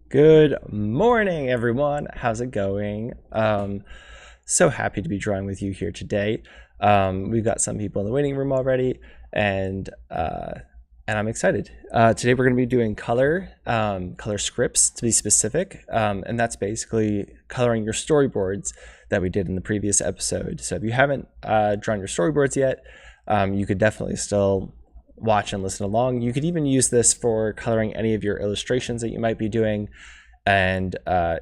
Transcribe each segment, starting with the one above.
Good morning, everyone. How's it going? So happy to be drawing with you here today. We've got some people in the waiting room already, and I'm excited. Today we're going to be doing color scripts to be specific, and that's basically coloring your storyboards that we did in the previous episode. So if you haven't drawn your storyboards yet, you could definitely still watch and listen along. You could even use this for coloring any of your illustrations that you might be doing, and or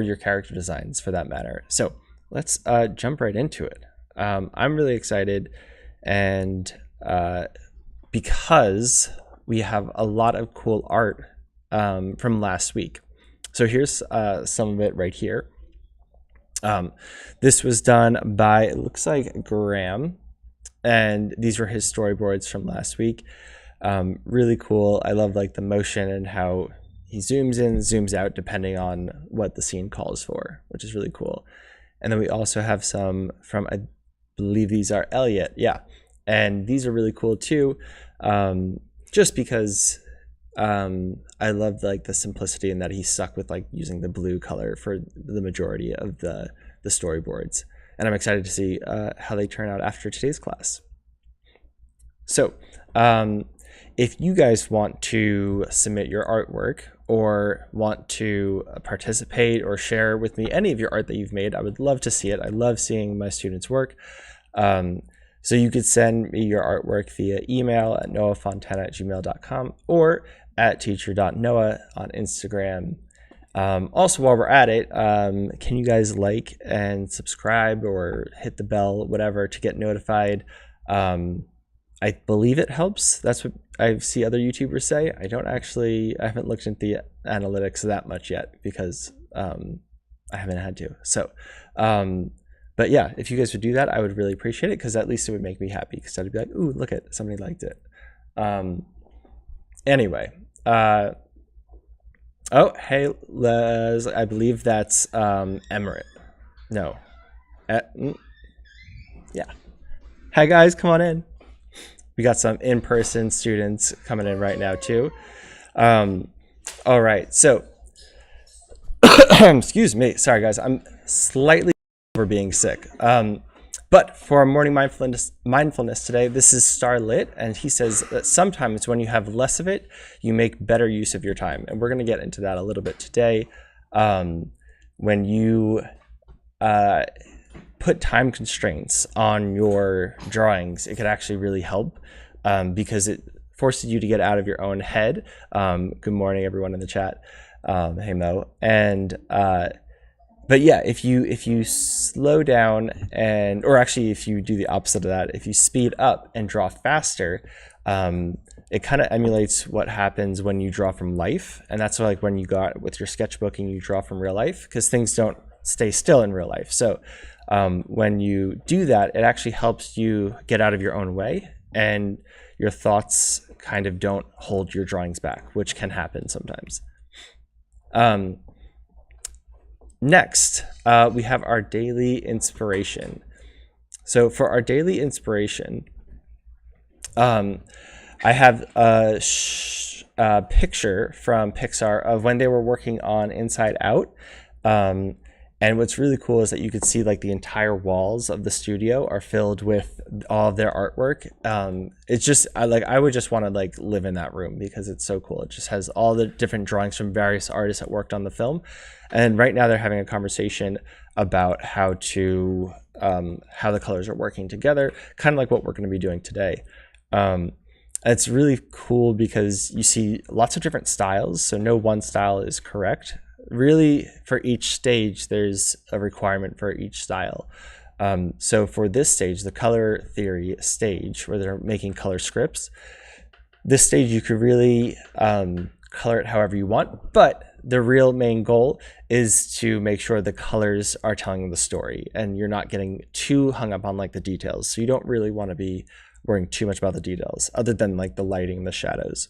your character designs for that matter. So let's jump right into it. I'm really excited, and because we have a lot of cool art from last week. So here's some of it right here. This was done by, it looks like, Graham, and these were his storyboards from last week. Really cool. I love like the motion and how he zooms in, zooms out depending on what the scene calls for, which is really cool. And then we also have some from, I believe these are Elliot, yeah, and these are really cool too, just because I love like the simplicity and that he stuck with like using the blue color for the majority of the storyboards. And I'm excited to see how they turn out after today's class. So if you guys want to submit your artwork or want to participate or share with me any of your art that you've made, I would love to see it. I love seeing my students' work. So you could send me your artwork via email at noahfontana@gmail.com or at teacher.noah on Instagram. Also, while we're at it, can you guys like and subscribe or hit the bell, whatever, to get notified? I believe it helps. That's what I see other YouTubers say. I haven't looked into the analytics that much yet because I haven't had to. So, but yeah, if you guys would do that, I would really appreciate it, because at least it would make me happy, because I'd be like, ooh, look at, somebody liked it. Anyway. Oh, hey, Les, I believe that's Emirate. No. Yeah. Hi, guys, come on in. We got some in-person students coming in right now, too. All right, so, excuse me. Sorry, guys, I'm slightly over being sick. But for our morning mindfulness today, this is Starlit, and he says that sometimes when you have less of it, you make better use of your time. And we're going to get into that a little bit today. When you put time constraints on your drawings, it could actually really help because it forces you to get out of your own head. Good morning, everyone in the chat. Hey, Mo. And but yeah, if you slow down or actually if you do the opposite of that, if you speed up and draw faster, it kind of emulates what happens when you draw from life. And that's like when you got with your sketchbook and you draw from real life, because things don't stay still in real life. So when you do that, it actually helps you get out of your own way, and your thoughts kind of don't hold your drawings back, which can happen sometimes. Next, we have our daily inspiration. So for our daily inspiration, I have a picture from Pixar of when they were working on Inside Out. And what's really cool is that you could see like the entire walls of the studio are filled with all of their artwork. It's just, I would just want to like live in that room because it's so cool. It just has all the different drawings from various artists that worked on the film. And right now they're having a conversation about how the colors are working together, kind of like what we're going to be doing today. It's really cool because you see lots of different styles, so no one style is correct. Really, for each stage, there's a requirement for each style. So for this stage, the color theory stage, where they're making color scripts, this stage you could really color it however you want, but the real main goal is to make sure the colors are telling the story and you're not getting too hung up on like the details. So you don't really want to be worrying too much about the details other than like the lighting, the shadows.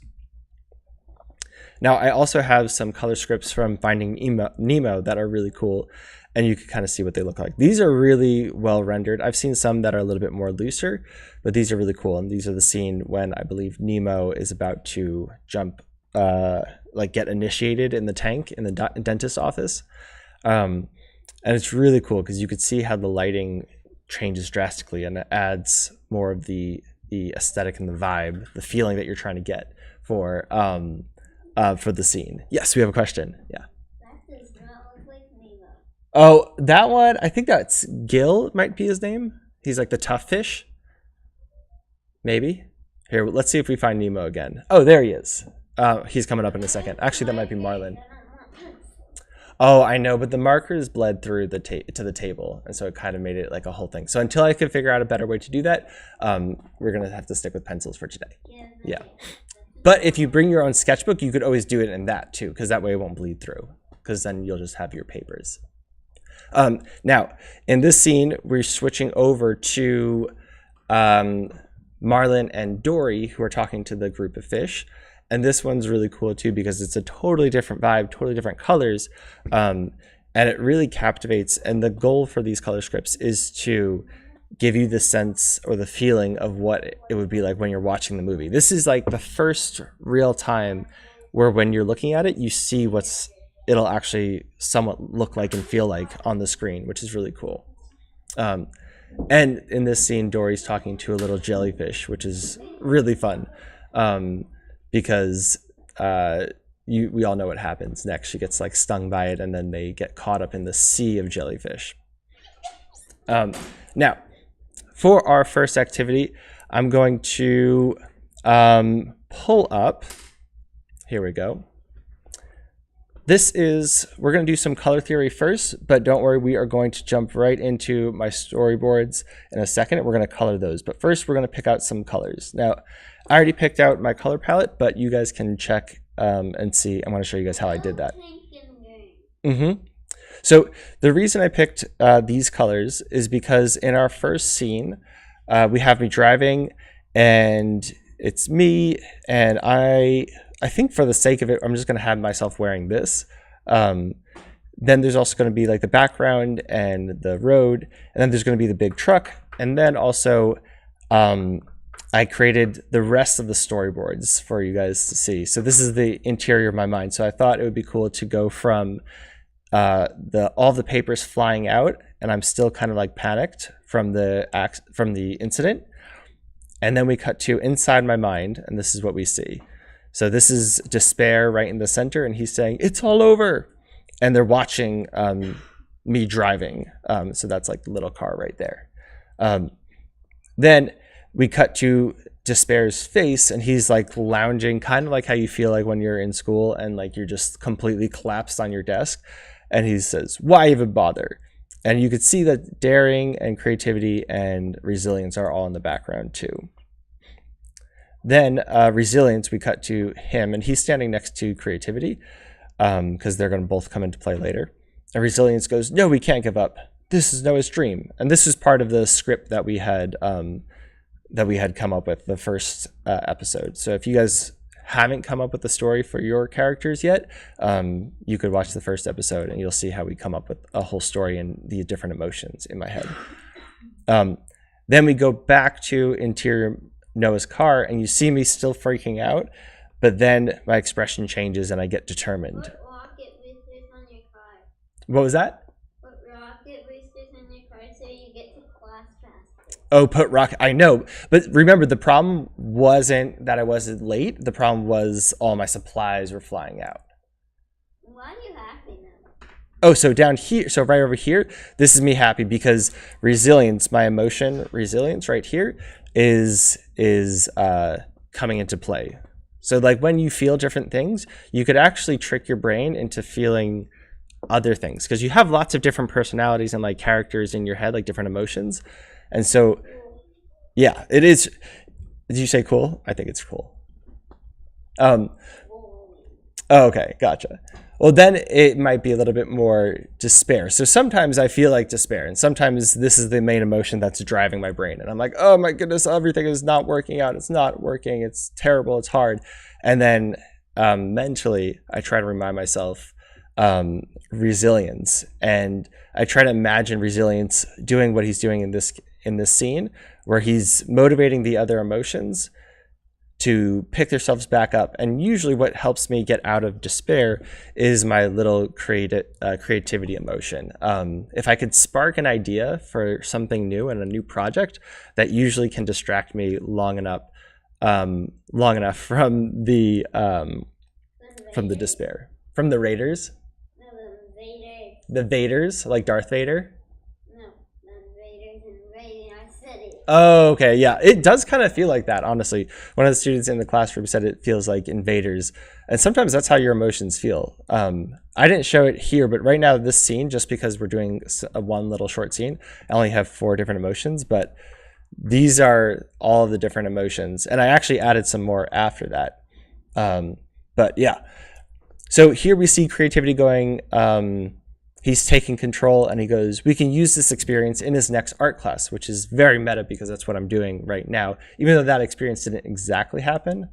Now, I also have some color scripts from Finding Nemo that are really cool, and you can kind of see what they look like. These are really well rendered. I've seen some that are a little bit more looser, but these are really cool. And these are the scene when I believe Nemo is about to jump like get initiated in the tank in the dentist office. And it's really cool because you could see how the lighting changes drastically, and it adds more of the aesthetic and the vibe, the feeling that you're trying to get for the scene. Yes, we have a question. Yeah. That does not look like Nemo. Oh, that one, I think that's Gil might be his name. He's like the tough fish. Maybe. Here, let's see if we find Nemo again. Oh, there he is. He's coming up in a second. Actually, that might be Marlin. Oh, I know, but the markers bled through to the table, and so it kind of made it like a whole thing. So until I could figure out a better way to do that, we're gonna have to stick with pencils for today. Yeah. But if you bring your own sketchbook, you could always do it in that too, because that way it won't bleed through, because then you'll just have your papers. Now, in this scene, we're switching over to Marlin and Dory, who are talking to the group of fish. And this one's really cool too, because it's a totally different vibe, totally different colors. And it really captivates. And the goal for these color scripts is to give you the sense or the feeling of what it would be like when you're watching the movie. This is like the first real time where when you're looking at it, you see it'll actually somewhat look like and feel like on the screen, which is really cool. And in this scene, Dory's talking to a little jellyfish, which is really fun. Because we all know what happens next. She gets like stung by it, and then they get caught up in the sea of jellyfish. Now, for our first activity, I'm going to pull up. Here we go. We're going to do some color theory first, but don't worry, we are going to jump right into my storyboards in a second. We're going to color those, but first we're going to pick out some colors. Now, I already picked out my color palette, but you guys can check and see. I want to show you guys how I did that. So the reason I picked these colors is because in our first scene, we have me driving, and it's me, and I think for the sake of it, I'm just going to have myself wearing this. Then there's also going to be like the background and the road, and then there's going to be the big truck, and then also I created the rest of the storyboards for you guys to see. So this is the interior of my mind. So I thought it would be cool to go from all the papers flying out, and I'm still kind of like panicked from the incident. And then we cut to inside my mind, and this is what we see. So this is despair right in the center, and he's saying, "It's all over." And they're watching me driving. So that's like the little car right there. Then we cut to Despair's face, and he's like lounging, kind of like how you feel like when you're in school and like you're just completely collapsed on your desk. And he says, "Why even bother?" And you could see that daring and creativity and resilience are all in the background too. Then resilience, we cut to him, and he's standing next to creativity because they're going to both come into play later. And resilience goes, "No, we can't give up. This is Noah's dream." And this is part of the script that we had come up with the first episode. So if you guys haven't come up with the story for your characters yet, you could watch the first episode and you'll see how we come up with a whole story and the different emotions in my head. Then we go back to interior Noah's car, and you see me still freaking out, but then my expression changes and I get determined. Put rocket boosters on your car. What was that? Put rocket boosters on your car so you get to class faster. Oh, put rocket. I know. But remember, the problem wasn't that I wasn't late. The problem was all my supplies were flying out. Why are you happy now? Oh, so down here, so right over here, this is me happy because resilience, my emotion, resilience right here is coming into play. So like when you feel different things, you could actually trick your brain into feeling other things because you have lots of different personalities and like characters in your head, like different emotions. And so, yeah, it is. Did you say cool? I think it's cool. Oh, okay, gotcha. Well, then it might be a little bit more despair. So sometimes I feel like despair, and sometimes this is the main emotion that's driving my brain. And I'm like, oh my goodness, everything is not working out. It's not working. It's terrible. It's hard. And then mentally, I try to remind myself resilience. And I try to imagine resilience doing what he's doing in this scene, where he's motivating the other emotions to pick themselves back up. And usually what helps me get out of despair is my little creativity emotion. If I could spark an idea for something new and a new project, that usually can distract me long enough from the despair. From the Raiders? No, the Vaders. The Vaders, like Darth Vader? No, the Vaders invading our city. Oh, okay, yeah. It does kind of feel like that, honestly. One of the students in the classroom said it feels like invaders. And sometimes that's how your emotions feel. I didn't show it here, but right now this scene, just because we're doing one little short scene, I only have 4 different emotions, but these are all of the different emotions. And I actually added some more after that. But yeah. So here we see creativity going, he's taking control, and he goes, we can use this experience in his next art class, which is very meta because that's what I'm doing right now, even though that experience didn't exactly happen.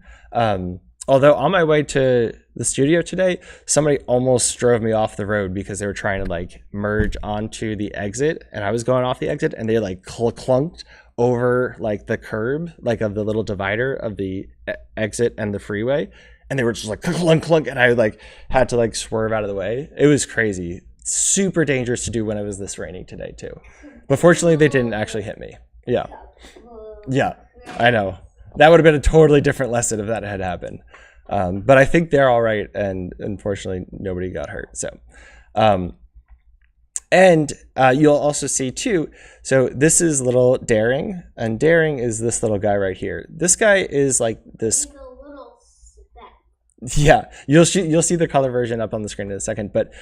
Although on my way to the studio today, somebody almost drove me off the road because they were trying to like merge onto the exit, and I was going off the exit, and they like clunked over like the curb, like of the little divider of the exit and the freeway. And they were just like clunk, clunk, and I like had to like swerve out of the way. It was crazy. Super dangerous to do when it was this rainy today too. But fortunately, they didn't actually hit me. Yeah. Yeah, I know. That would have been a totally different lesson if that had happened. But I think they're all right, and unfortunately, nobody got hurt. So, and you'll also see too, so this is little Daring, and Daring is this little guy right here. This guy is like this. Yeah, you'll see the color version up on the screen in a second, but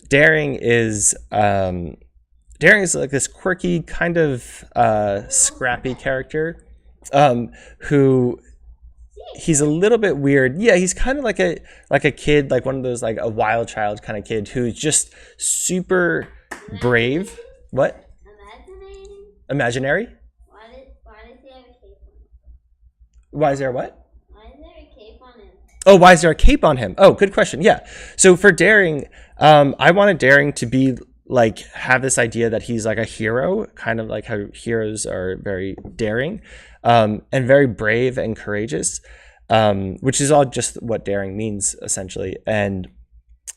Daring is like this quirky kind of scrappy character who he's a little bit weird. Yeah, he's kind of like a kid, like one of those like a wild child kind of kid who's just super brave. What? Imaginary? Why does he have a cape on? Why is there what? Why is there a cape on him? Oh, why is there a cape on him? Oh, good question. Yeah. So for Daring, I wanted Daring to be like have this idea that he's like a hero, kind of like how heroes are very daring, and very brave and courageous, which is all just what daring means essentially. And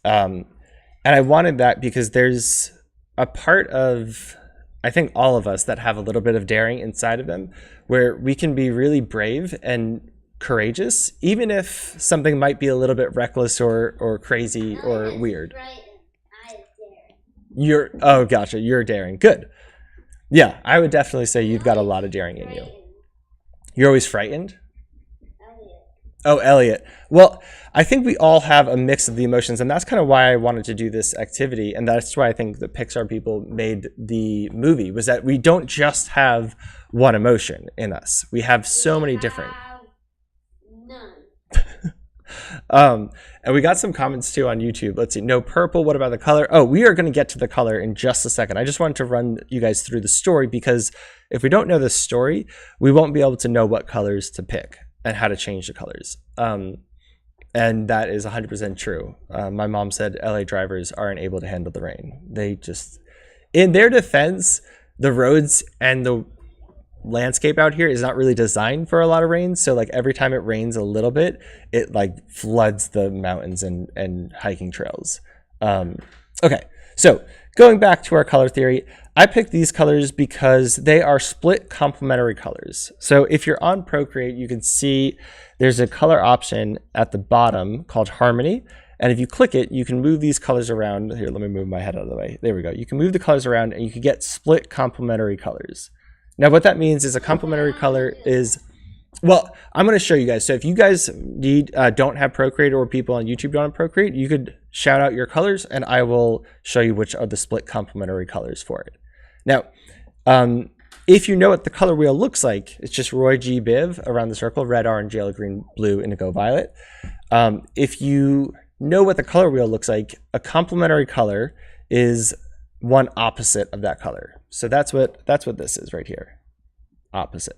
I wanted that because there's a part of, I think, all of us that have a little bit of daring inside of them, where we can be really brave and courageous, even if something might be a little bit reckless or crazy or weird. Right. I daring. Oh, gotcha. You're daring. Good. Yeah, I would definitely say you've got a lot of daring in you. You're always frightened? Elliot. Oh, Elliot. Well, I think we all have a mix of the emotions, and that's kind of why I wanted to do this activity, and that's why I think the Pixar people made the movie, was that we don't just have one emotion in us. We have so many different. None. And we got some comments too on YouTube. Let's see. No purple. What about the color? Oh, we are going to get to the color in just a second. I just wanted to run you guys through the story, because if we don't know the story, we won't be able to know what colors to pick and how to change the colors. And that is 100% true. My mom said LA drivers aren't able to handle the rain. They just, in their defense, the roads and the landscape out here is not really designed for a lot of rain. So like every time it rains a little bit, it like floods the mountains and hiking trails. Okay, so going back to our color theory, I picked these colors because they are split complementary colors. So if you're on Procreate, you can see there's a color option at the bottom called Harmony. And if you click it, you can move these colors around. Here, let me move my head out of the way. There we go. You can move the colors around and you can get split complementary colors. Now, what that means is a complementary color is, well, I'm going to show you guys. So if you guys don't have Procreate, or people on YouTube don't have Procreate, you could shout out your colors and I will show you which are the split complementary colors for it. Now, if you know what the color wheel looks like, it's just Roy G. Biv around the circle: red, orange, yellow, green, blue, indigo, violet. If you know what the color wheel looks like, a complementary color is one opposite of that color. So that's what this is right here, opposite.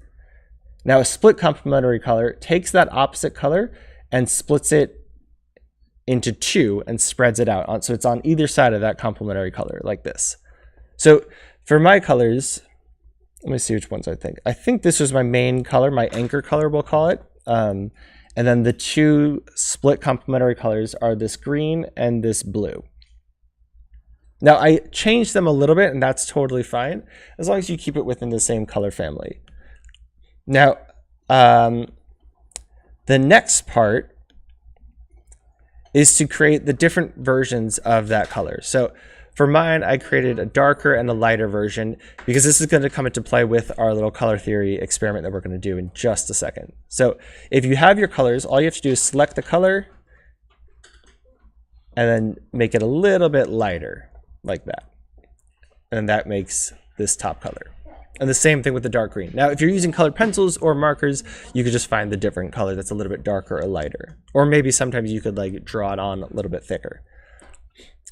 Now a split complementary color takes that opposite color and splits it into two and spreads it out. So it's on either side of that complementary color like this. So for my colors, let me see which ones I think. I think this was my main color, my anchor color, we'll call it. And then the two split complementary colors are this green and this blue. Now I changed them a little bit, and that's totally fine, as long as you keep it within the same color family. Now, the next part is to create the different versions of that color. So for mine, I created a darker and a lighter version because this is going to come into play with our little color theory experiment that we're going to do in just a second. So if you have your colors, all you have to do is select the color and then make it a little bit lighter like that. And that makes this top color. And the same thing with the dark green. Now, if you're using colored pencils or markers, you could just find the different color that's a little bit darker or lighter. Or maybe sometimes you could like draw it on a little bit thicker.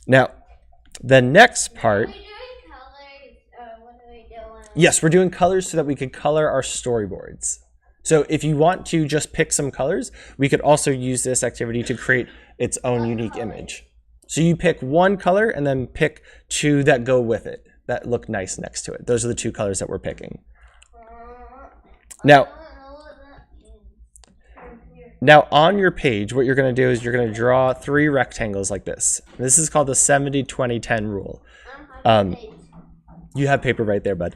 Now, the next part. Are we doing colors, or what are we doing? Yes, we're doing colors so that we could color our storyboards. So if you want to just pick some colors, we could also use this activity to create its own unique image. So you pick one color and then pick two that go with it, that look nice next to it. Those are the two colors that we're picking. Now, on your page, what you're going to do is you're going to draw 3 rectangles like this. This is called the 70-20-10 rule. You have paper right there, bud.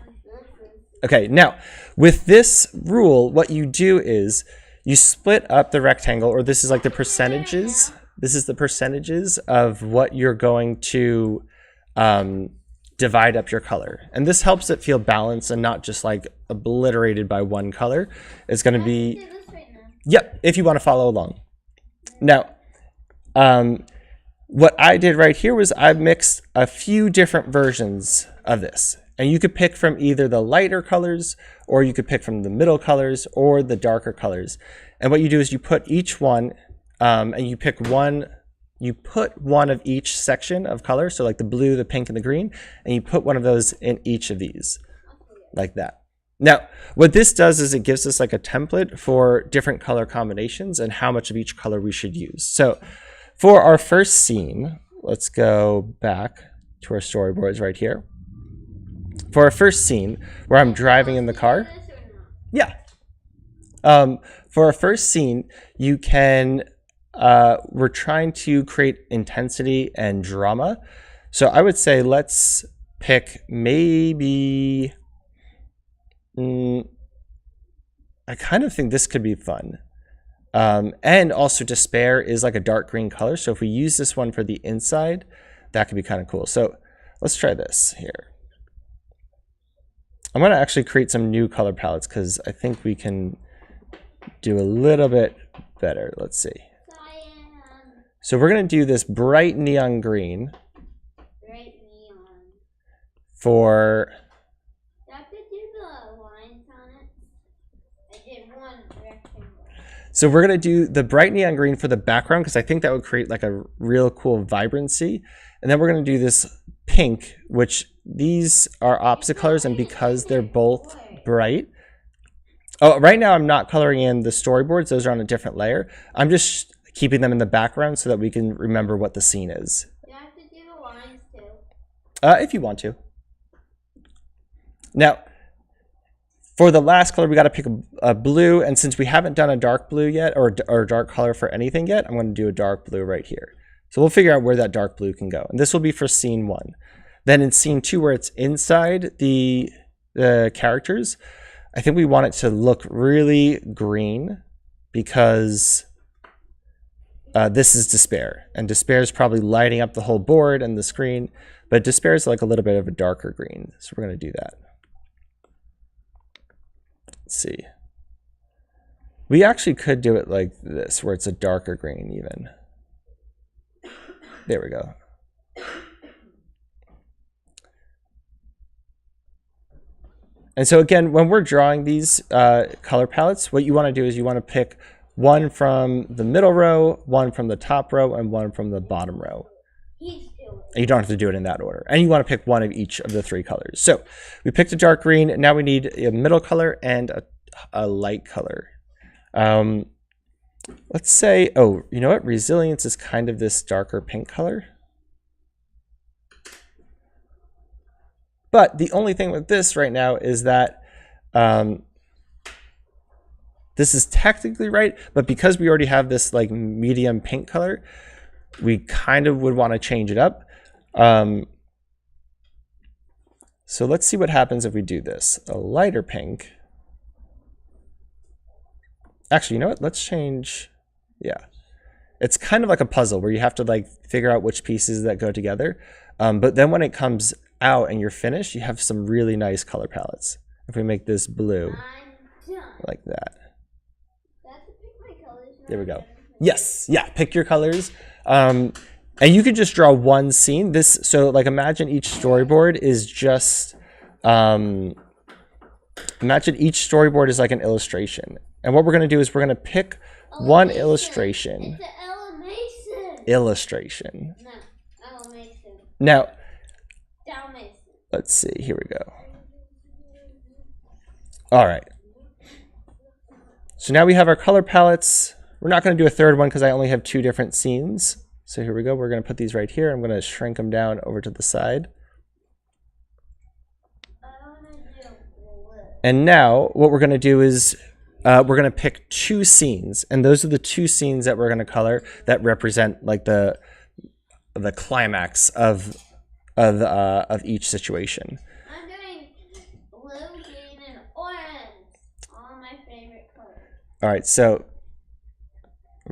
Okay, now, with this rule, what you do is you split up the rectangle, or this is like the percentages. This is the percentages of what you're going to divide up your color. And this helps it feel balanced and not just like obliterated by one color. It's going to be, yep, if you want to follow along. Now, what I did right here was I mixed a few different versions of this. And you could pick from either the lighter colors, or you could pick from the middle colors or the darker colors. And what you do is you put each one, and you pick one, you put one of each section of color, so like the blue, the pink, and the green, and you put one of those in each of these, like that. Now, what this does is it gives us like a template for different color combinations and how much of each color we should use. So for our first scene, let's go back to our storyboards right here. For our first scene, where I'm driving in the car, yeah. For our first scene, you can, we're trying to create intensity and drama. So I would say let's pick maybe, I kind of think this could be fun. And also despair is like a dark green color. So if we use this one for the inside, that could be kind of cool. So let's try this here. I'm going to actually create some new color palettes because I think we can do a little bit better. Let's see. So we're going to do this bright neon green. Bright neon. For... Do I have to do the lines on it? I did one rectangle. So we're going to do the bright neon green for the background because I think that would create like a real cool vibrancy. And then we're going to do this pink, which these are opposite colors, and because they're both bright. Oh, right now I'm not coloring in the storyboards. Those are on a different layer. I'm just keeping them in the background so that we can remember what the scene is. Do I have to do the lines too? If you want to. Now, for the last color, we got to pick a blue, and since we haven't done a dark blue yet, or a dark color for anything yet, I'm going to do a dark blue right here. So we'll figure out where that dark blue can go. And this will be for scene 1. Then in scene 2, where it's inside the characters, I think we want it to look really green because this is despair. And despair is probably lighting up the whole board and the screen, but despair is like a little bit of a darker green. So we're going to do that. Let's see. We actually could do it like this, where it's a darker green even. There we go. And so again, when we're drawing these color palettes, what you want to do is you want to pick one from the middle row, one from the top row, and one from the bottom row. And you don't have to do it in that order. And you want to pick one of each of the 3 colors. So we picked a dark green. Now we need a middle color and a light color. Let's say, oh, you know what? Resilience is kind of this darker pink color. But the only thing with this right now is that This is technically right, but because we already have this like medium pink color, we kind of would want to change it up. So let's see what happens if we do this. A lighter pink. Actually, you know what? Let's change, yeah. It's kind of like a puzzle where you have to like figure out which pieces that go together. But then when it comes out and you're finished, you have some really nice color palettes. If we make this blue, like that. There we go. Yes, yeah, pick your colors. And you can just draw one scene. So like imagine each storyboard is just, imagine each storyboard is like an illustration. And what we're gonna do is we're gonna pick one illustration. It's an elevation. Illustration. No, elevation. Now, Dalmatian. let's see, here we go. All right. So now we have our color palettes. We're not going to do a third one because I only have 2 different scenes. So here we go. We're going to put these right here. I'm going to shrink them down over to the side. And now what we're going to do is we're going to pick 2 scenes. And those are the 2 scenes that we're going to color that represent like the climax of each situation. I'm doing blue, green, and orange. All my favorite colors. All right, so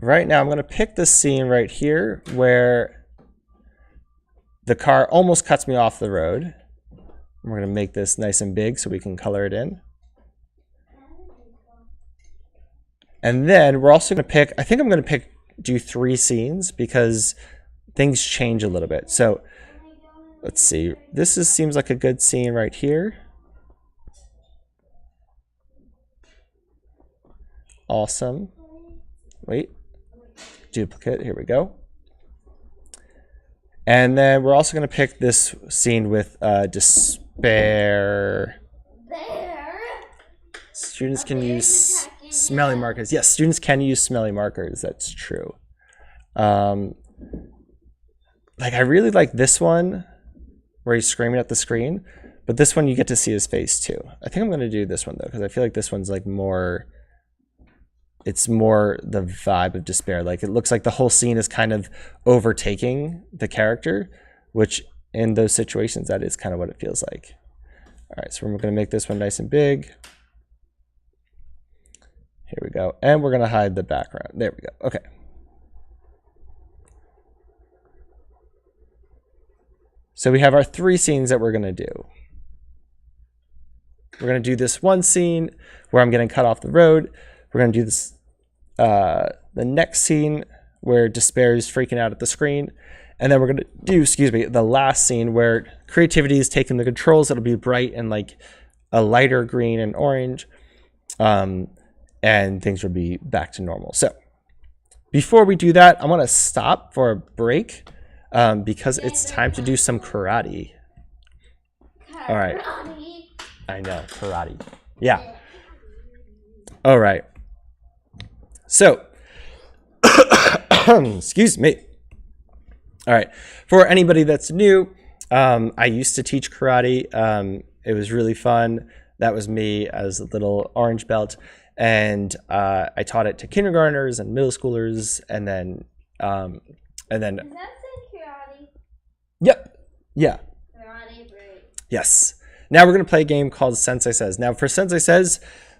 right now I'm going to pick this scene right here where the car almost cuts me off the road. We're going to make this nice and big so we can color it in. And then we're also going to pick, I think I'm going to do 3 scenes because things change a little bit. So let's see, seems like a good scene right here. Awesome. Wait, duplicate, here we go. And then we're also going to pick this scene with despair. There. Students can use smelly markers. Yes, students can use smelly markers. That's true. Like I really like this one where he's screaming at the screen, but this one you get to see his face too. I think I'm going to do this one though because I feel like this one's like more. It's more the vibe of despair. Like it looks like the whole scene is kind of overtaking the character, which in those situations, that is kind of what it feels like. All right, so we're going to make this one nice and big. Here we go. And we're going to hide the background. There we go. Okay. So we have our 3 scenes that we're going to do. We're going to do this one scene where I'm getting cut off the road. We're going to do this, the next scene where despair is freaking out at the screen. And then we're going to do, the last scene where creativity is taking the controls. It'll be bright and like a lighter green and orange. And things will be back to normal. So before we do that, I want to stop for a break because it's time to do some karate. All right. I know, karate. Yeah. All right. So, excuse me. All right. For anybody that's new, I used to teach karate. It was really fun. That was me as a little orange belt. And I taught it to kindergartners and middle schoolers. And then. Does that say karate? Yep. Yeah. Karate break. Yes. Now we're going to play a game called Sensei Says. Now for Sensei Says,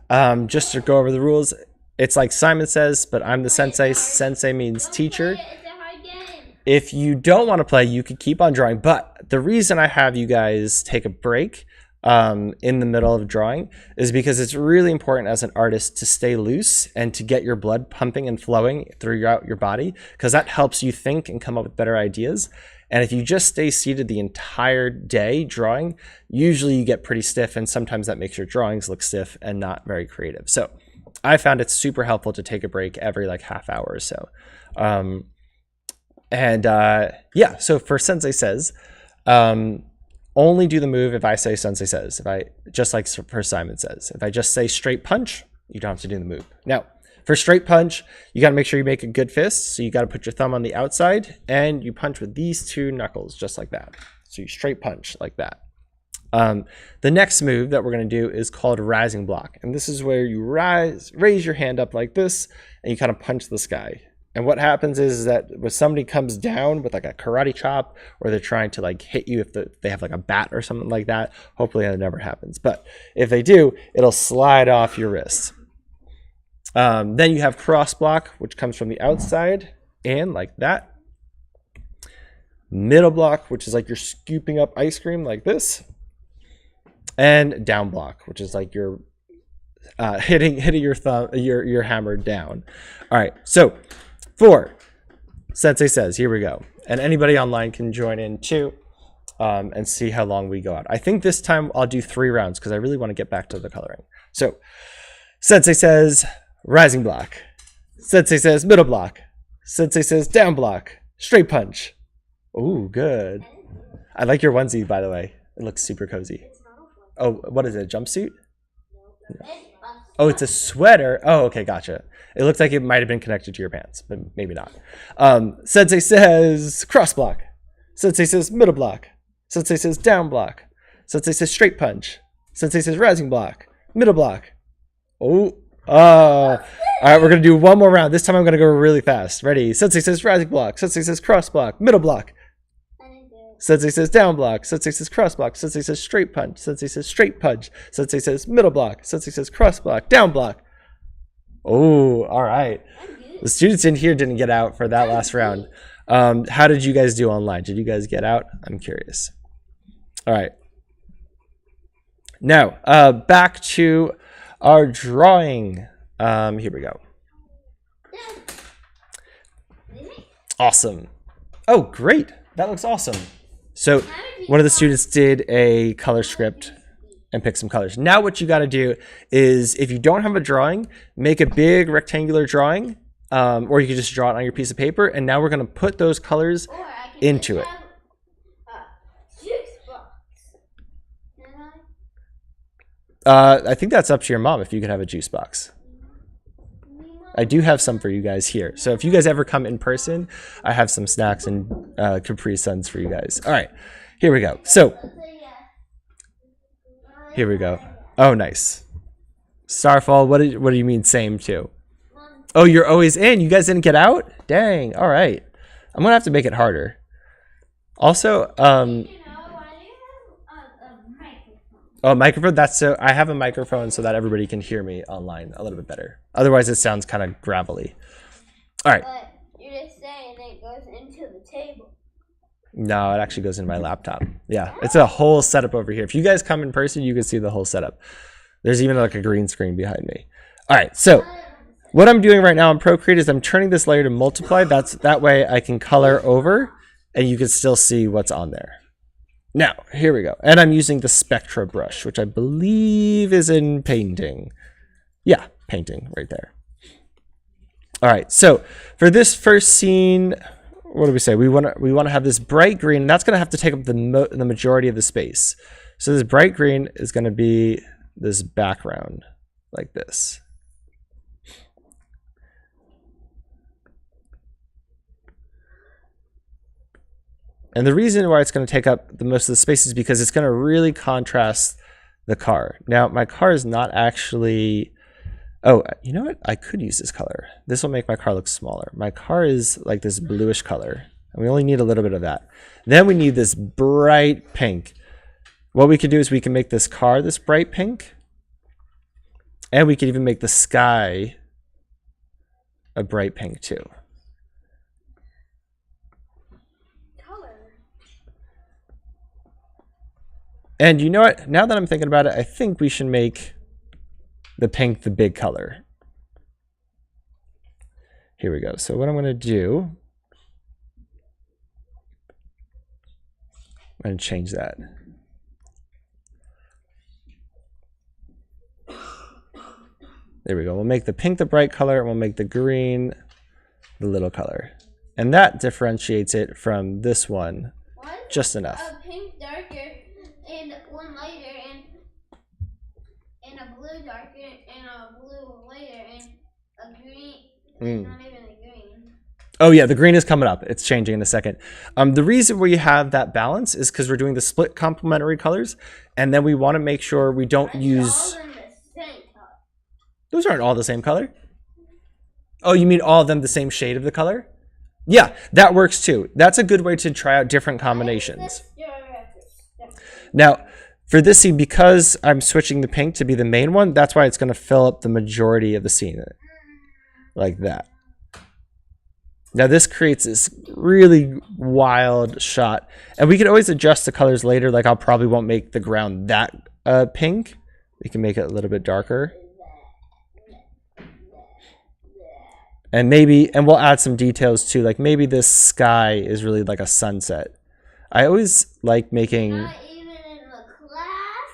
just to go over the rules, it's like Simon Says, but I'm the sensei. Sensei means teacher. It's a hard game. If you don't want to play, you could keep on drawing. But the reason I have you guys take a break in the middle of drawing is because it's really important as an artist to stay loose and to get your blood pumping and flowing throughout your body, because that helps you think and come up with better ideas. And if you just stay seated the entire day drawing, usually you get pretty stiff, and sometimes that makes your drawings look stiff and not very creative. So I found it super helpful to take a break every like half hour or so. Yeah, so for Sensei Says, only do the move if I say Sensei Says. If I just like for Simon Says. If I just say straight punch, you don't have to do the move. Now, for straight punch, you got to make sure you make a good fist. So you got to put your thumb on the outside and you punch with these 2 knuckles just like that. So you straight punch like that. The next move that we're going to do is called rising block. And this is where you raise your hand up like this, and you kind of punch the sky. And what happens is that when somebody comes down with like a karate chop, or they're trying to like hit you if they have like a bat or something like that, hopefully that never happens. But if they do, it'll slide off your wrist. Then you have cross block, which comes from the outside and like that. Middle block, which is like you're scooping up ice cream like this. And down block, which is like you're hitting your thumb, your hammer down. All right, so for Sensei Says, here we go. And anybody online can join in too, and see how long we go out. I think this time I'll do 3 rounds because I really want to get back to the coloring. So Sensei says rising block. Sensei says middle block. Sensei says down block. Straight punch. Ooh, good. I like your onesie, by the way. It looks super cozy. Oh, what is it, a jumpsuit? Oh, it's a sweater. Oh, okay, gotcha. It looks like it might have been connected to your pants, but maybe not. Sensei says cross block. Sensei says middle block. Sensei says down block. Sensei says straight punch. Sensei says rising block. Middle block. Oh, all right, we're going to do one more round. This time I'm going to go really fast. Ready? Sensei says rising block. Sensei says cross block. Middle block. Sensei says down block. Sensei says cross block. Sensei says straight punch. Sensei says straight punch. Sensei says middle block. Sensei says cross block. Down block. Oh, all right. The students in here didn't get out for that last round. How did you guys do online? Did you guys get out? I'm curious. All right. Now, back to our drawing. Here we go. Awesome. Oh, great. That looks awesome. So one of the students did a color script and picked some colors. Now what you got to do is, if you don't have a drawing, make a big rectangular drawing, or you can just draw it on your piece of paper. And now we're going to put those colors into it. I think that's up to your mom if you can have a juice box. I do have some for you guys here. So if you guys ever come in person, I have some snacks and Capri Suns for you guys. All right, here we go. So here we go. Oh, nice. Starfall, what do you mean same too? Oh, you're always in. You guys didn't get out? Dang. All right. I'm going to have to make it harder. Also, oh, microphone. That's so. I have a microphone so that everybody can hear me online a little bit better. Otherwise, it sounds kind of gravelly. All right. But you're just saying it goes into the table. No, it actually goes in my laptop. Yeah, it's a whole setup over here. If you guys come in person, you can see the whole setup. There's even like a green screen behind me. All right. So what I'm doing right now in Procreate is I'm turning this layer to multiply. That way I can color over, and you can still see what's on there. Now, here we go. And I'm using the Spectra brush, which I believe is in painting. Yeah, painting right there. All right, so for this first scene, what do we say? We want to have this bright green, and that's going to have to take up the majority of the space. So this bright green is going to be this background like this. And the reason why it's going to take up the most of the space is because it's going to really contrast the car. Now, my car is not actually... Oh, you know what? I could use this color. This will make my car look smaller. My car is like this bluish color, and we only need a little bit of that. Then we need this bright pink. What we can do is we can make this car this bright pink, and we can even make the sky a bright pink too. And you know what? Now that I'm thinking about it, I think we should make the pink the big color. Here we go. So what I'm going to do, I'm going to change that. There we go. We'll make the pink the bright color, and we'll make the green the little color. And that differentiates it from this one just enough. A pink darker and one lighter, and a blue darker and a blue lighter and a green. Not even a green. Oh yeah, the green is coming up. It's changing in a second. The reason we have that balance is because we're doing the split complementary colors, and then we want to make sure we don't use. All in the same color. Those aren't all the same color. Oh, you mean all of them the same shade of the color? Yeah, that works too. That's a good way to try out different combinations. Now, for this scene, because I'm switching the pink to be the main one, that's why it's going to fill up the majority of the scene. Like that. Now this creates this really wild shot. And we can always adjust the colors later. Like I probably won't make the ground that pink. We can make it a little bit darker. And maybe, and we'll add some details too. Like maybe this sky is really like a sunset. I always like making... Not even in the class?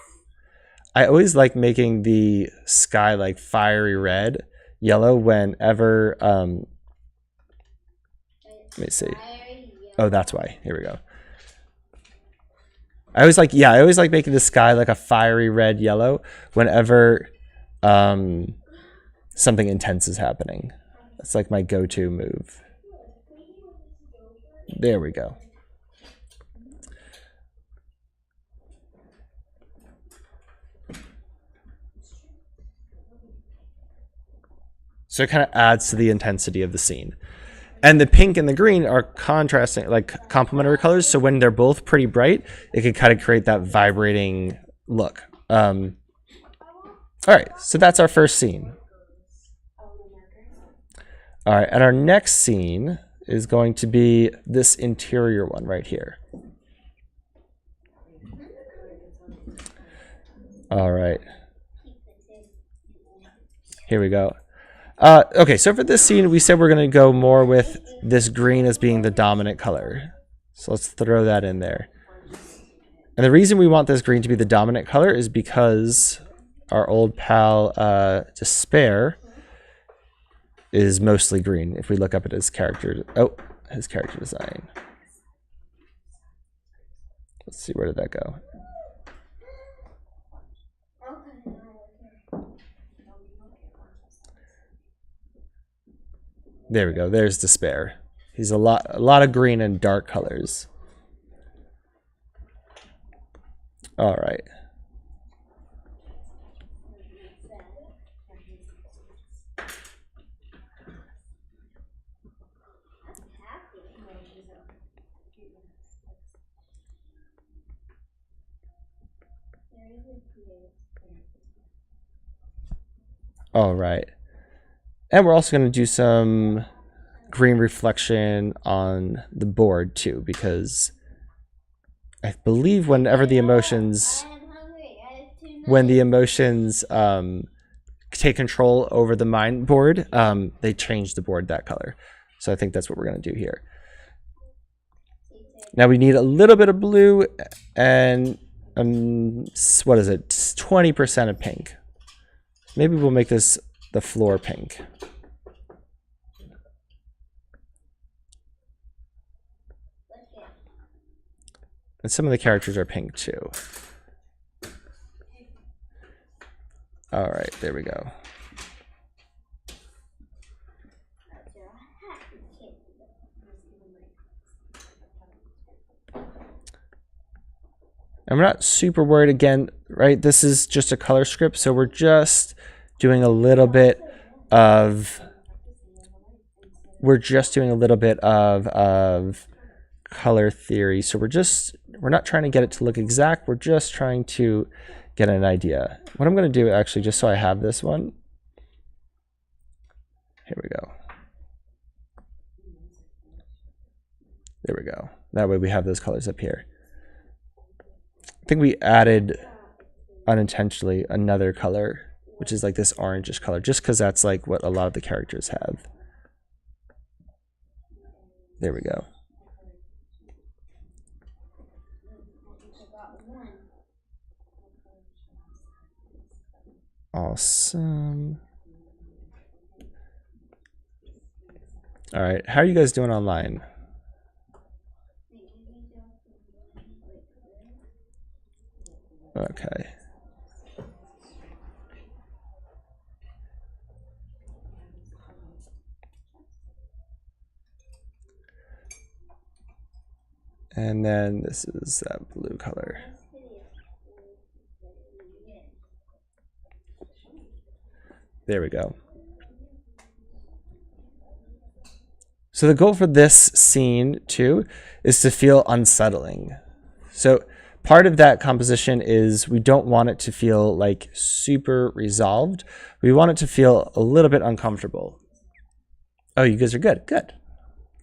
I always like making the sky like fiery red, yellow whenever... let me see. Oh, that's why. Here we go. I always like making the sky like a fiery red, yellow whenever something intense is happening. That's like my go-to move. There we go. So it kind of adds to the intensity of the scene. And the pink and the green are contrasting, like complementary colors. So when they're both pretty bright, it can kind of create that vibrating look. All right, so that's our first scene. All right, and our next scene is going to be this interior one right here. All right. Here we go. Okay, so for this scene, we said we're going to go more with this green as being the dominant color. So let's throw that in there. And the reason we want this green to be the dominant color is because our old pal Despair is mostly green if we look up at his character. Oh, his character design. Let's see, where did that go? There we go. There's Despair. He's a lot of green and dark colors. All right. All right. And we're also going to do some green reflection on the board too, because I believe whenever the emotions, take control over the mind board, they change the board that color. So I think that's what we're going to do here. Now we need a little bit of blue and what is it? 20% of pink. Maybe we'll make this the floor pink. And some of the characters are pink too. All right, there we go. And we're not super worried again, right? This is just a color script, so we're just doing a little bit of color theory. So we're not trying to get it to look exact. We're just trying to get an idea. What I'm going to do actually, just so I have this one. Here we go. There we go. That way we have those colors up here. I think we added unintentionally another color, which is like this orangish color, just because that's like what a lot of the characters have. There we go. Awesome. All right, how are you guys doing online? Okay. And then this is that blue color. There we go. So the goal for this scene too is to feel unsettling. So part of that composition is we don't want it to feel like super resolved. We want it to feel a little bit uncomfortable. Oh, you guys are good. Good.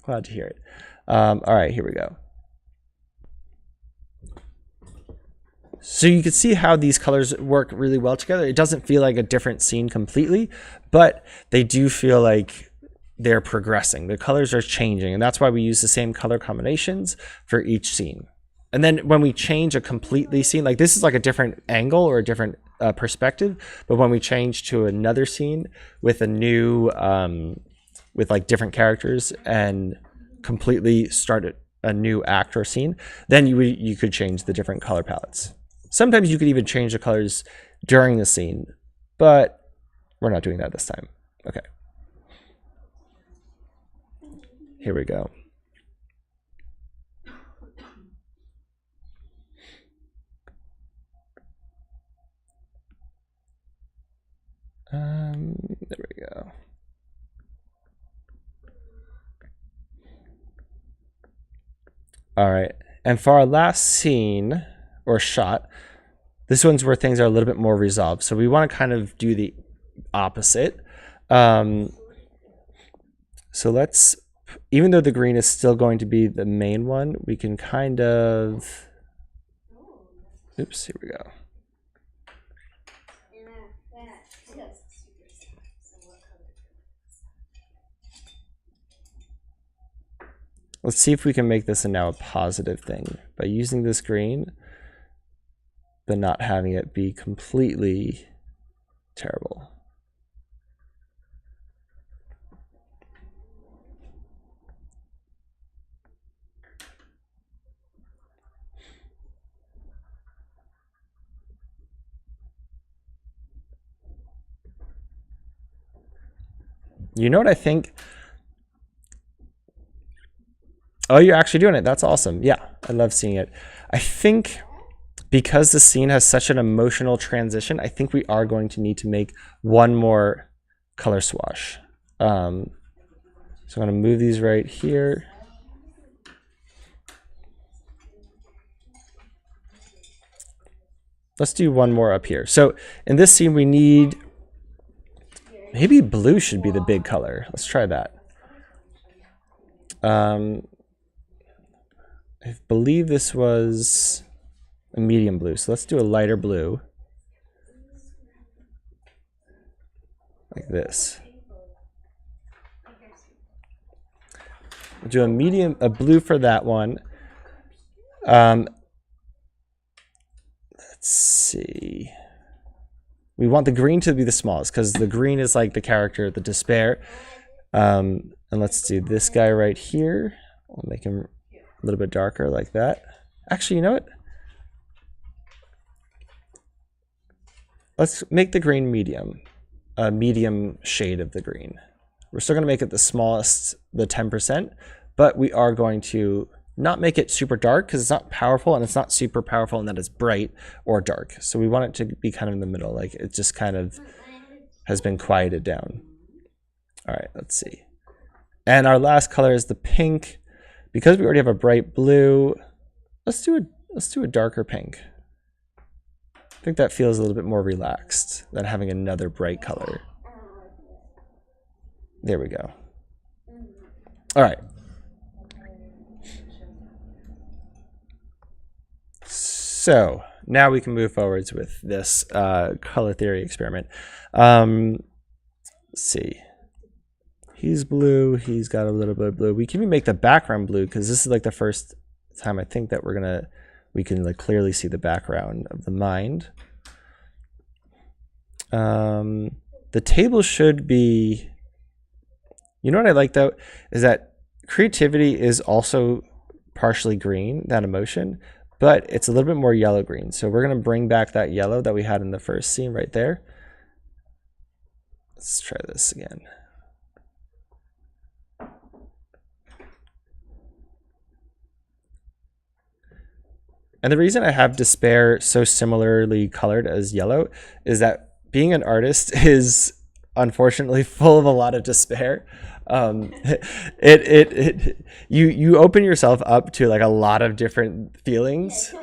Glad to hear it. All right, here we go. So you can see how these colors work really well together. It doesn't feel like a different scene completely, but they do feel like they're progressing. The colors are changing, and that's why we use the same color combinations for each scene. And then when we change a completely scene, like this is like a different angle or a different perspective, but when we change to another scene with a new, with like different characters and completely start a new act or scene, then you could change the different color palettes. Sometimes you could even change the colors during the scene, but we're not doing that this time. Okay. Here we go. There we go. All right. And for our last scene or shot, this one's where things are a little bit more resolved. So we want to kind of do the opposite. So let's, even though the green is still going to be the main one, we can kind of, oops, here we go. Let's see if we can make this now a positive thing by using this green, but not having it be completely terrible. You know what I think? Oh, you're actually doing it. That's awesome. Yeah, I love seeing it. I think because the scene has such an emotional transition, I think we are going to need to make one more color swash. So I'm going to move these right here. Let's do one more up here. So in this scene, we need, maybe blue should be the big color. Let's try that. I believe this was a medium blue. So let's do a lighter blue. Like this. We'll do a blue for that one. Let's see. We want the green to be the smallest because the green is like the character, the despair. And let's do this guy right here. We'll make him a little bit darker like that. Actually, you know what? Let's make the green medium, a medium shade of the green. We're still going to make it the smallest, the 10%, but we are going to not make it super dark because it's not powerful, and it's not super powerful in that it's bright or dark. So we want it to be kind of in the middle, like it just kind of has been quieted down. All right, let's see. And our last color is the pink. Because we already have a bright blue, let's do a darker pink. I think that feels a little bit more relaxed than having another bright color. There we go. All right. So now we can move forwards with this color theory experiment. Let's see. He's blue. He's got a little bit of blue. We can even make the background blue because this is like the first time I think that we can like clearly see the background of the mind. The table should be, you know what I like though, is that creativity is also partially green, that emotion, but it's a little bit more yellow green. So we're going to bring back that yellow that we had in the first scene right there. Let's try this again. And the reason I have despair so similarly colored as yellow is that being an artist is unfortunately full of a lot of despair. You open yourself up to like a lot of different feelings.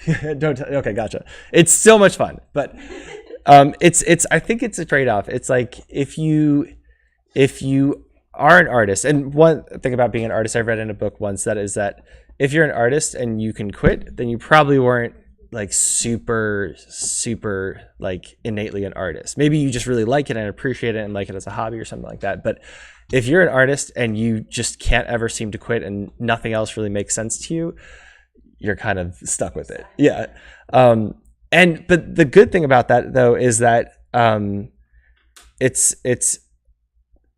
Okay, gotcha. It's so much fun, but it's I think it's a trade-off. It's like if you are an artist, and one thing about being an artist I read in a book once that is that if you're an artist and you can quit, then you probably weren't like super like innately an artist. Maybe you just really like it and appreciate it and like it as a hobby or something like that. But if you're an artist and you just can't ever seem to quit and nothing else really makes sense to you, you're kind of stuck with it. Yeah. But the good thing about that though is that it's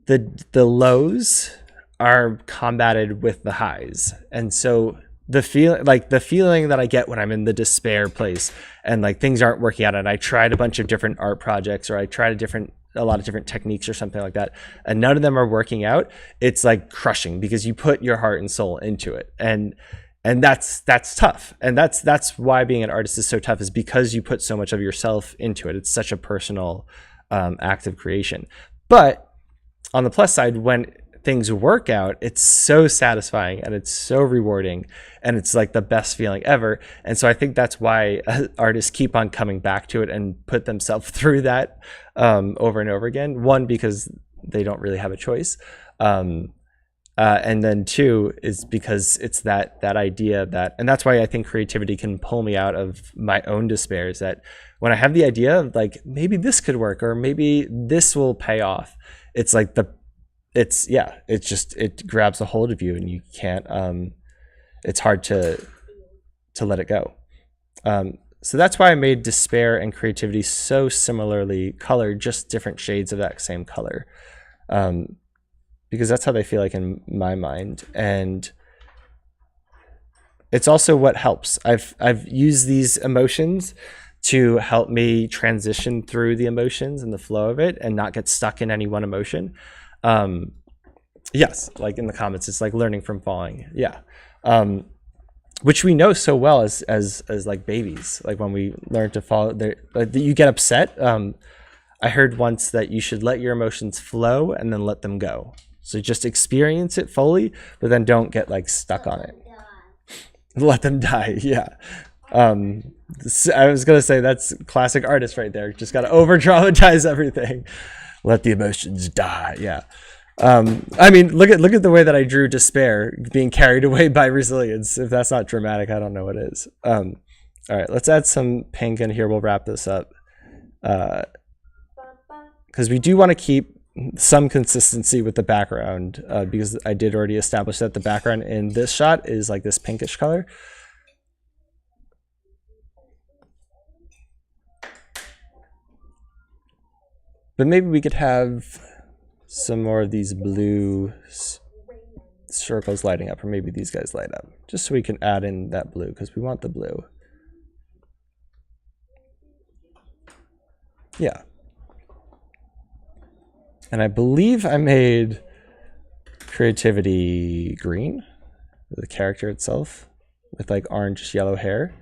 the lows are combated with the highs. And so the feeling that I get when I'm in the despair place and like things aren't working out and I tried a bunch of different art projects or I tried a lot of different techniques or something like that and none of them are working out, it's like crushing because you put your heart and soul into it. And that's tough. And that's why being an artist is so tough, is because you put so much of yourself into it. It's such a personal act of creation. But on the plus side, when things work out, it's so satisfying and it's so rewarding and it's like the best feeling ever. And so I think that's why artists keep on coming back to it and put themselves through that over and over again. One, because they don't really have a choice. And then two is because it's that idea that, and that's why I think creativity can pull me out of my own despair, is that when I have the idea of like, maybe this could work or maybe this will pay off, it's like it grabs a hold of you and you can't, it's hard to let it go. So that's why I made despair and creativity so similarly colored, just different shades of that same color. Because that's how they feel like in my mind. And it's also what helps. I've used these emotions to help me transition through the emotions and the flow of it and not get stuck in any one emotion. Yes, like in the comments, it's like learning from falling. Yeah. Which we know so well as like babies. Like when we learn to fall, like you get upset. I heard once that you should let your emotions flow and then let them go. So just experience it fully, but then don't get like stuck on it. Let them die. Yeah. I was gonna say that's classic artist right there. Just gotta over dramatize everything. Let the emotions die. Yeah. I mean, look at the way that I drew despair being carried away by resilience. If that's not dramatic, I don't know what is. All right, let's add some pink in here. We'll wrap this up because we do want to keep some consistency with the background because I did already establish that the background in this shot is like this pinkish color. But maybe we could have some more of these blue circles lighting up, or maybe these guys light up, just so we can add in that blue because we want the blue. Yeah. And I believe I made creativity green, the character itself, with like orange yellow hair.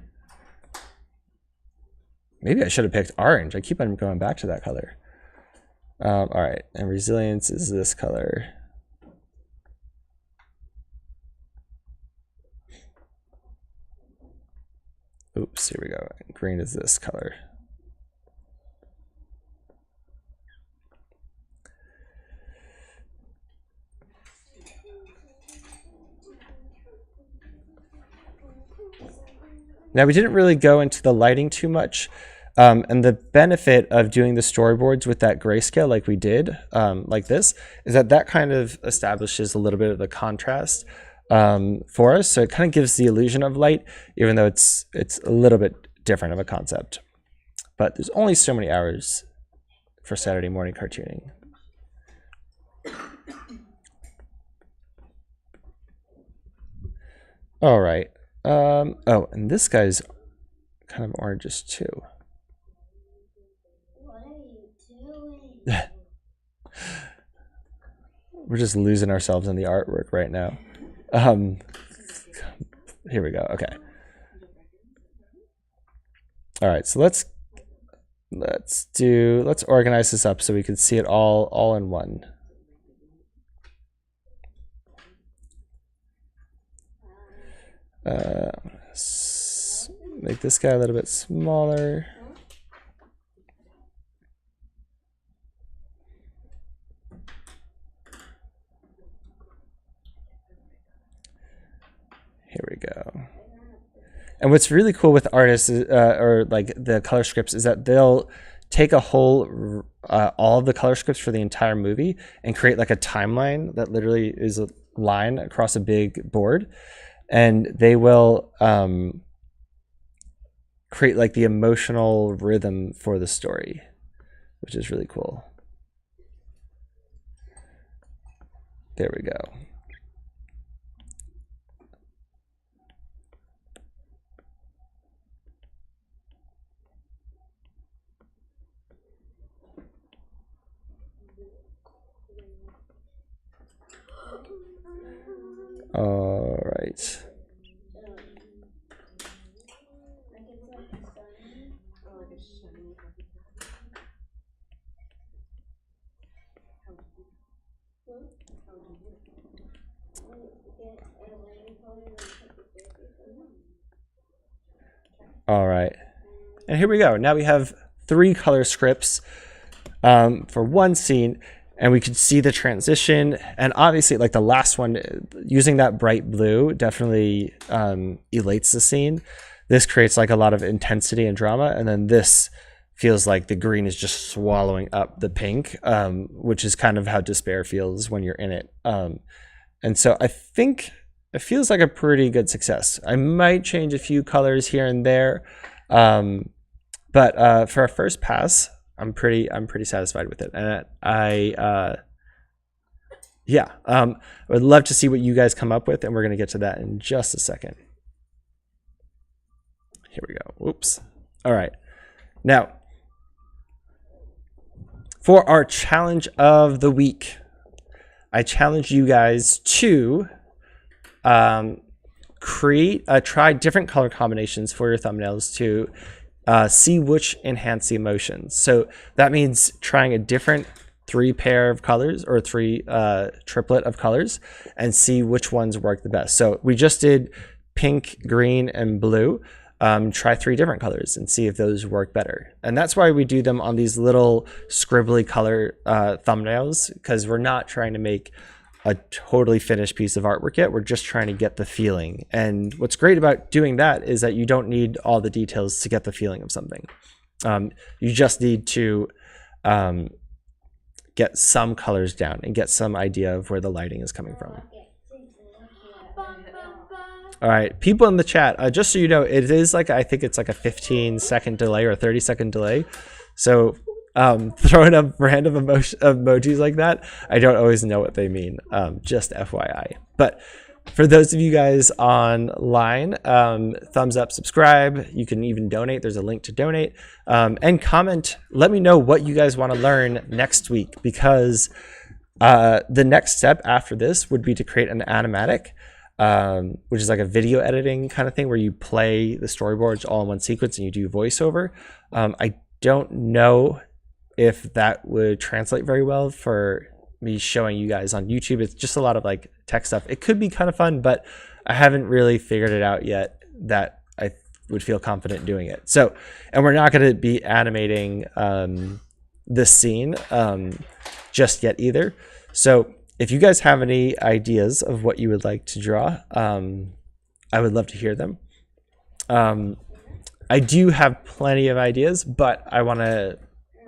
Maybe I should have picked orange. I keep on going back to that color. All right, and resilience is this color. Oops, here we go. Green is this color. Now, we didn't really go into the lighting too much. And the benefit of doing the storyboards with that grayscale like we did, like this, is that kind of establishes a little bit of the contrast for us. So it kind of gives the illusion of light, even though it's a little bit different of a concept. But there's only so many hours for Saturday morning cartooning. All right. Oh, and this guy's kind of oranges too. What are you doing? We're just losing ourselves in the artwork right now. Here we go. Okay. All right, so let's organize this up so we can see it all in one. Make this guy a little bit smaller. Here we go. And what's really cool with artists or like the color scripts is that they'll take a whole all of the color scripts for the entire movie and create like a timeline that literally is a line across a big board, and they will create like the emotional rhythm for the story, which is really cool. There we go. All right. All right. And here we go. Now we have 3 color scripts for one scene, and we could see the transition. And obviously, like the last one, using that bright blue definitely elates the scene. This creates like a lot of intensity and drama. And then this feels like the green is just swallowing up the pink, which is kind of how despair feels when you're in it. And so I think it feels like a pretty good success. I might change a few colors here and there. But for our first pass, I'm pretty satisfied with it, and I would love to see what you guys come up with, and we're gonna get to that in just a second. Here we go. Oops. All right. Now, for our challenge of the week, I challenge you guys to try different color combinations for your thumbnails to see which enhance the emotions. So that means trying a different 3 pair of colors or 3 triplet of colors and see which ones work the best. So we just did pink, green, and blue. Try 3 different colors and see if those work better. And that's why we do them on these little scribbly color thumbnails, because we're not trying to make a totally finished piece of artwork yet. We're just trying to get the feeling. And what's great about doing that is that you don't need all the details to get the feeling of something. You just need to get some colors down and get some idea of where the lighting is coming from. All right, people in the chat, just so you know, it is like, I think it's like a 15-second delay or a 30-second delay. So throwing up random emojis like that, I don't always know what they mean, just FYI. But for those of you guys online, thumbs up, subscribe. You can even donate. There's a link to donate. And comment. Let me know what you guys want to learn next week, because the next step after this would be to create an animatic, which is like a video editing kind of thing where you play the storyboards all in one sequence and you do voiceover. I don't know if that would translate very well for me showing you guys on YouTube. It's just a lot of like tech stuff. It could be kind of fun, but I haven't really figured it out yet that I would feel confident doing it. So, and we're not going to be animating this scene just yet either. So if you guys have any ideas of what you would like to draw, I would love to hear them. I do have plenty of ideas, but I want to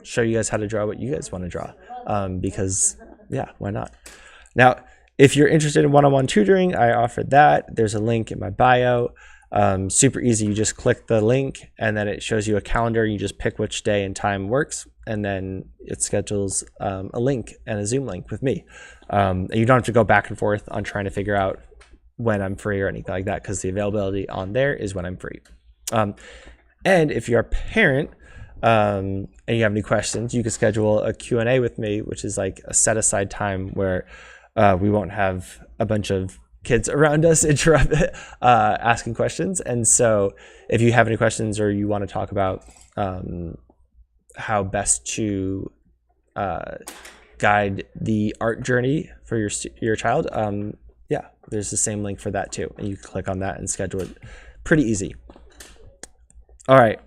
show you guys how to draw what you guys want to draw, because yeah, why not? Now, if you're interested in one-on-one tutoring, I offer that. There's a link in my bio. Super easy. You just click the link and then it shows you a calendar. You just pick which day and time works, and then it schedules a link and a Zoom link with me. And you don't have to go back and forth on trying to figure out when I'm free or anything like that, because the availability on there is when I'm free. And if you're a parent and you have any questions, you can schedule a Q&A with me, which is like a set aside time where we won't have a bunch of kids around us interrupt asking questions. And so if you have any questions or you want to talk about how best to guide the art journey for your child, yeah, there's the same link for that too. And you can click on that and schedule it. Pretty easy. All right.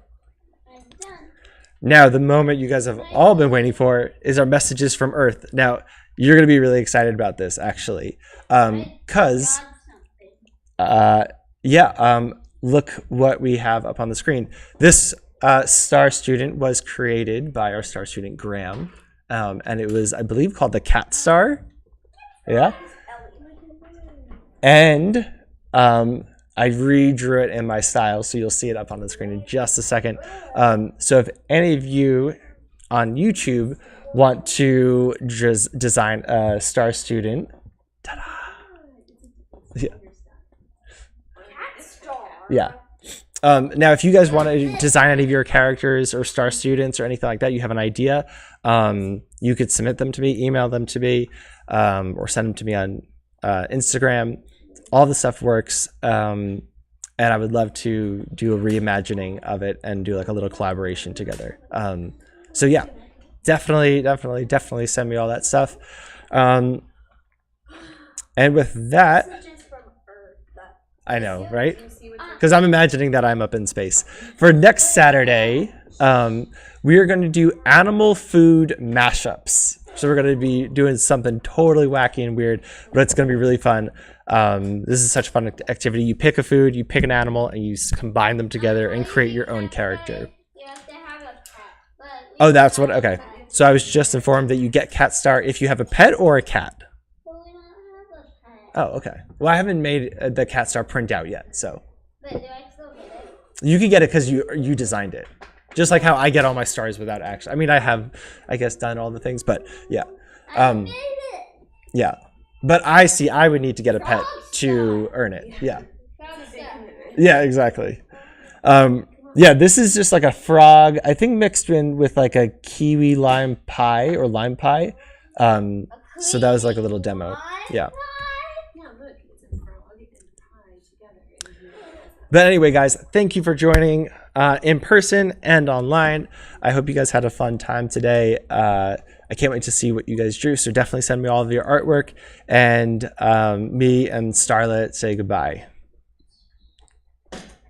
Now, the moment you guys have all been waiting for is our messages from Earth. Now, you're going to be really excited about this, actually. Because, look what we have up on the screen. This star student was created by our star student, Graham. And it was, I believe, called the Cat Star. Yeah. And I redrew it in my style, so you'll see it up on the screen in just a second. So if any of you on YouTube want to just design a star student, ta-da! Yeah. Yeah. Now, if you guys want to design any of your characters or star students or anything like that, you have an idea, you could submit them to me, email them to me, or send them to me on Instagram. All the stuff works, and I would love to do a reimagining of it and do like a little collaboration together. So yeah, definitely send me all that stuff. And with that, I know, right? Because I'm imagining that I'm up in space. For next Saturday, we are going to do animal food mashups. So we're going to be doing something totally wacky and weird, but it's going to be really fun. This is such a fun activity. You pick a food, you pick an animal, and you combine them together and create your own character. You have to have a pet. Oh, that's what, okay. So I was just informed that you get Cat Star if you have a pet or a cat. But we don't have a pet. Oh, okay. Well, I haven't made the Cat Star print out yet, so. But do I still get it? You can get it because you designed it. Just like how I get all my stars without actually. I mean, I have, I guess, done all the things, but yeah. I made it. Yeah. But I would need to get a pet to earn it. Yeah. Yeah, exactly. Yeah, this is just like a frog, I think mixed in with like a kiwi lime pie or lime pie. So that was like a little demo. Yeah. But anyway, guys, thank you for joining in person and online. I hope you guys had a fun time today. I can't wait to see what you guys drew. So definitely send me all of your artwork. And me and Starlet say goodbye.